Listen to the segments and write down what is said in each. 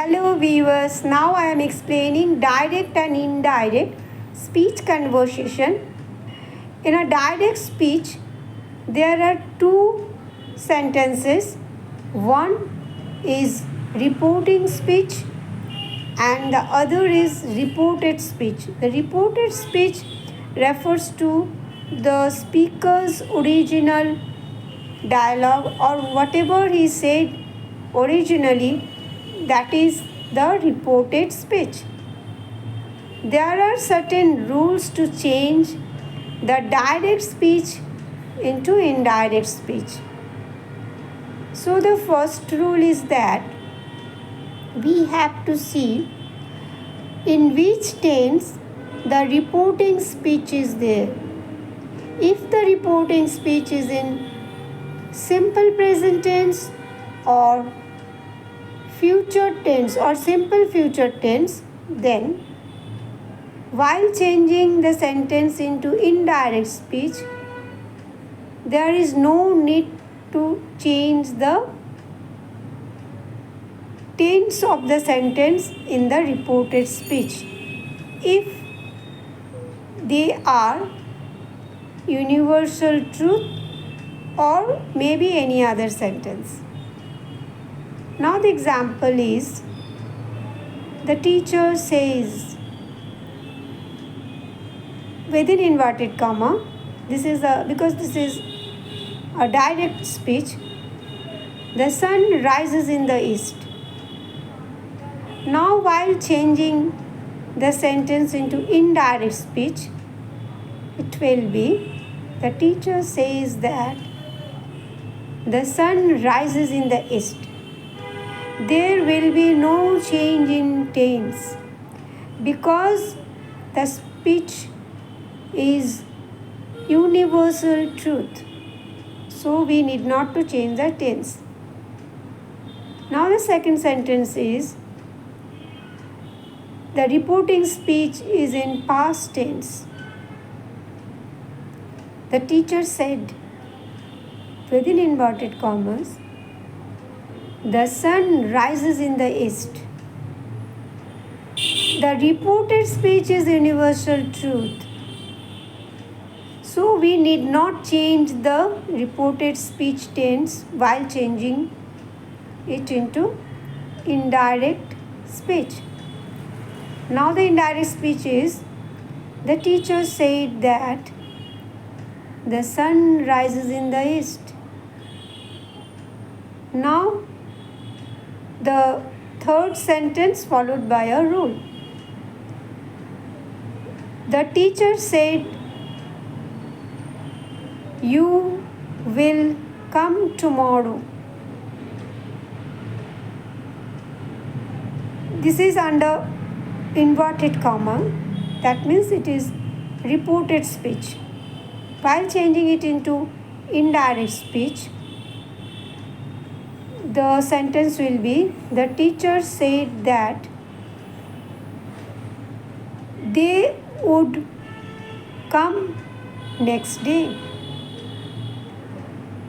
Hello viewers, now I am explaining direct and indirect speech conversation. In a direct speech, there are two sentences. One is reporting speech and the other is reported speech. The reported speech refers to the speaker's original dialogue or whatever he said originally, that is the reported speech. There are certain rules to change the direct speech into indirect speech. So the first rule is that we have to see in which tense the reporting speech is there. If the reporting speech is in simple present tense or future tense or simple future tense, then while changing the sentence into indirect speech, there is no need to change the tense of the sentence in the reported speech if they are universal truth or maybe any other sentence. Now the example is, the teacher says, within inverted comma, because this is a direct speech, the sun rises in the east. Now while changing the sentence into indirect speech, it will be, the teacher says that the sun rises in the east. There will be no change in tense because the speech is universal truth. So we need not to change the tense. Now the second sentence is, the reporting speech is in past tense. The teacher said, within inverted commas, the sun rises in the east. The reported speech is universal truth. So we need not change the reported speech tense while changing it into indirect speech. Now the indirect speech is, the teacher said that the sun rises in the east. Now the third sentence followed by a rule. The teacher said, you will come tomorrow. This is under inverted comma. That means it is reported speech. While changing it into indirect speech, the sentence will be, the teacher said that they would come next day.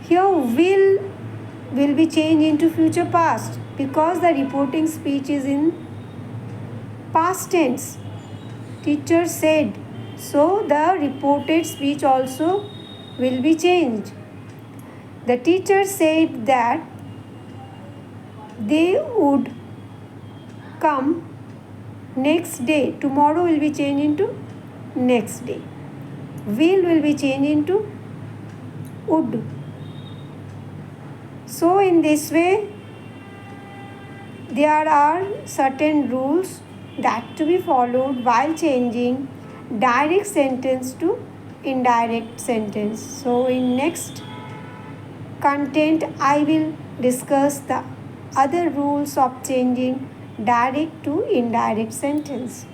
Here will be changed into future past because the reporting speech is in past tense. Teacher said, so the reported speech also will be changed. The teacher said that they would come next day. Tomorrow will be changed into next day. Will be changed into would. So in this way, there are certain rules that to be followed while changing direct sentence to indirect sentence. So in next content, I will discuss the other rules of changing direct to indirect sentence.